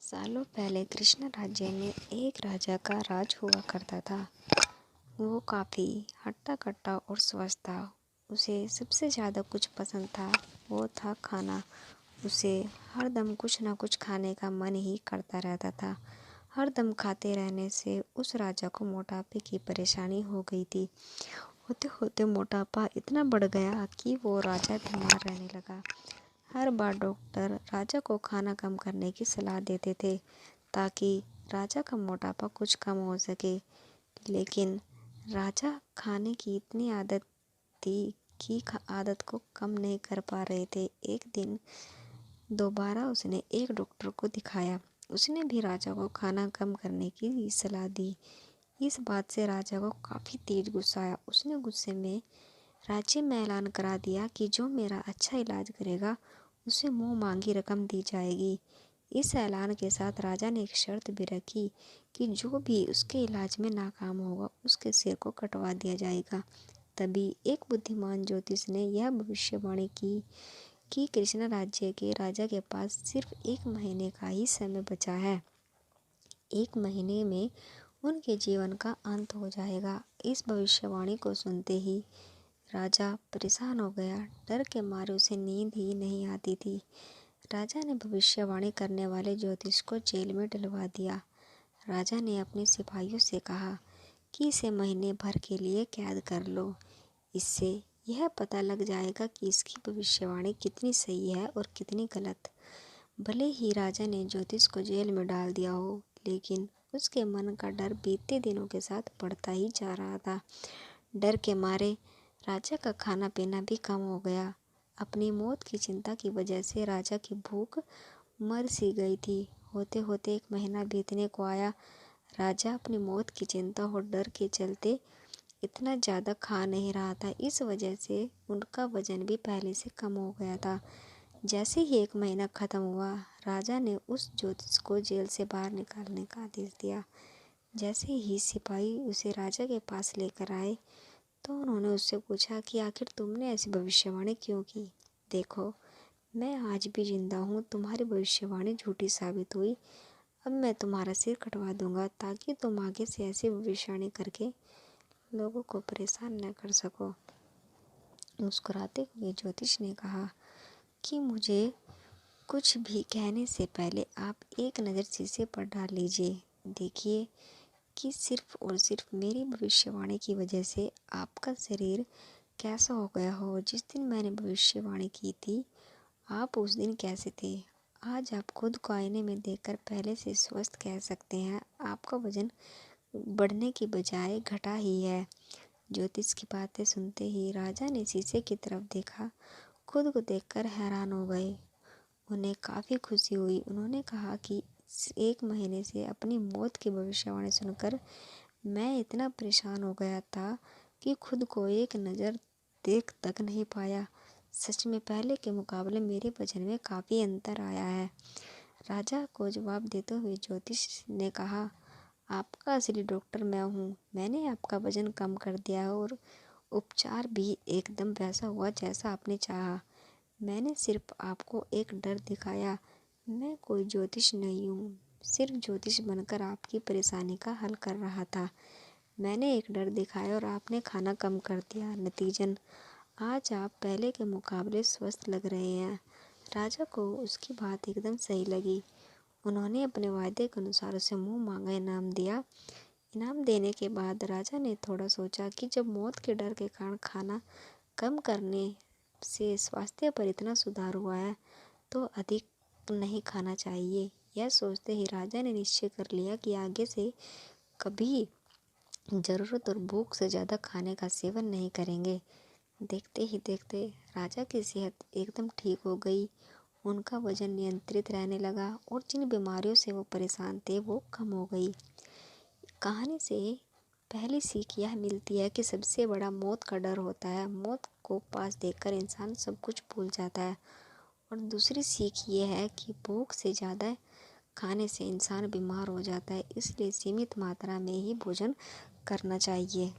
सालों पहले कृष्ण राज्य में एक राजा का राज हुआ करता था। वो काफ़ी हट्टा-कट्टा और स्वस्थ था। उसे सबसे ज़्यादा कुछ पसंद था, वो था खाना। उसे हर दम कुछ न कुछ खाने का मन ही करता रहता था। हर दम खाते रहने से उस राजा को मोटापे की परेशानी हो गई थी। होते होते मोटापा इतना बढ़ गया कि वो राजा बीमार रहने लगा। हर बार डॉक्टर राजा को खाना कम करने की सलाह देते थे ताकि राजा का मोटापा कुछ कम हो सके, लेकिन राजा खाने की इतनी आदत थी कि आदत को कम नहीं कर पा रहे थे। एक दिन दोबारा उसने एक डॉक्टर को दिखाया। उसने भी राजा को खाना कम करने की सलाह दी। इस बात से राजा को काफ़ी तेज गुस्सा आया। उसने गुस्से में राज्य में ऐलान करा दिया कि जो मेरा अच्छा इलाज करेगा उसे मुंह मांगी रकम दी जाएगी। इस ऐलान के साथ राजा ने एक शर्त भी रखी कि जो भी उसके इलाज में नाकाम होगा उसके सिर को कटवा दिया जाएगा। तभी एक बुद्धिमान ज्योतिष ने यह भविष्यवाणी की कि कृष्ण राज्य के राजा के पास सिर्फ 1 महीने का ही समय बचा है। 1 महीने में उनके जीवन का अंत हो जाएगा। इस भविष्यवाणी को सुनते ही राजा परेशान हो गया। डर के मारे उसे नींद ही नहीं आती थी। राजा ने भविष्यवाणी करने वाले ज्योतिष को जेल में डलवा दिया। राजा ने अपने सिपाहियों से कहा कि इसे महीने भर के लिए कैद कर लो। इससे यह पता लग जाएगा कि इसकी भविष्यवाणी कितनी सही है और कितनी गलत। भले ही राजा ने ज्योतिष को जेल में डाल दिया हो, लेकिन उसके मन का डर बीतते दिनों के साथ बढ़ता ही जा रहा था। डर के मारे राजा का खाना पीना भी कम हो गया। अपनी मौत की चिंता की वजह से राजा की भूख मर सी गई थी। होते होते 1 महीना बीतने को आया। राजा अपनी मौत की चिंता और डर के चलते इतना ज़्यादा खा नहीं रहा था। इस वजह से उनका वजन भी पहले से कम हो गया था। जैसे ही 1 महीना ख़त्म हुआ, राजा ने उस ज्योतिष को जेल से बाहर निकालने का आदेश दिया। जैसे ही सिपाही उसे राजा के पास लेकर आए तो उन्होंने उससे पूछा कि आखिर तुमने ऐसी भविष्यवाणी क्यों की? देखो, मैं आज भी जिंदा हूँ। तुम्हारी भविष्यवाणी झूठी साबित हुई। अब मैं तुम्हारा सिर कटवा दूंगा ताकि तुम आगे से ऐसी भविष्यवाणी करके लोगों को परेशान न कर सको। मुस्कुराते हुए ज्योतिष ने कहा कि मुझे कुछ भी कहने से पहले आप एक नज़र शीशे पर डाल लीजिए। देखिए कि सिर्फ और सिर्फ मेरी भविष्यवाणी की वजह से आपका शरीर कैसा हो गया हो। जिस दिन मैंने भविष्यवाणी की थी, आप उस दिन कैसे थे? आज आप खुद को आईने में देखकर पहले से स्वस्थ कह सकते हैं। आपका वजन बढ़ने की बजाय घटा ही है। ज्योतिष की बातें सुनते ही राजा ने शीशे की तरफ देखा। खुद को देखकर हैरान हो गए। उन्हें काफ़ी खुशी हुई। उन्होंने कहा कि 1 महीने से अपनी मौत की भविष्यवाणी सुनकर मैं इतना परेशान हो गया था कि खुद को एक नज़र देख तक नहीं पाया। सच में पहले के मुकाबले मेरे वजन में काफ़ी अंतर आया है। राजा को जवाब देते हुए ज्योतिष ने कहा, आपका असली डॉक्टर मैं हूँ। मैंने आपका वजन कम कर दिया है और उपचार भी एकदम वैसा हुआ जैसा आपने चाहा। मैंने सिर्फ आपको एक डर दिखाया। मैं कोई ज्योतिष नहीं हूँ, सिर्फ ज्योतिष बनकर आपकी परेशानी का हल कर रहा था। मैंने एक डर दिखाया और आपने खाना कम कर दिया। नतीजन आज आप पहले के मुकाबले स्वस्थ लग रहे हैं। राजा को उसकी बात एकदम सही लगी। उन्होंने अपने वायदे के अनुसार उसे मुँह मांगा इनाम दिया। इनाम देने के बाद राजा ने थोड़ा सोचा कि जब मौत के डर के कारण खाना कम करने से स्वास्थ्य पर इतना सुधार हुआ है तो अधिक नहीं खाना चाहिए। यह सोचते ही राजा ने निश्चय कर लिया कि आगे से कभी ज़रूरत और भूख से ज़्यादा खाने का सेवन नहीं करेंगे। देखते ही देखते राजा की सेहत एकदम ठीक हो गई। उनका वजन नियंत्रित रहने लगा और जिन बीमारियों से वो परेशान थे वो कम हो गई। कहानी से पहली सीख यह मिलती है कि सबसे बड़ा मौत का डर होता है। मौत को पास देखकर इंसान सब कुछ भूल जाता है। और दूसरी सीख ये है कि भूख से ज़्यादा खाने से इंसान बीमार हो जाता है। इसलिए सीमित मात्रा में ही भोजन करना चाहिए।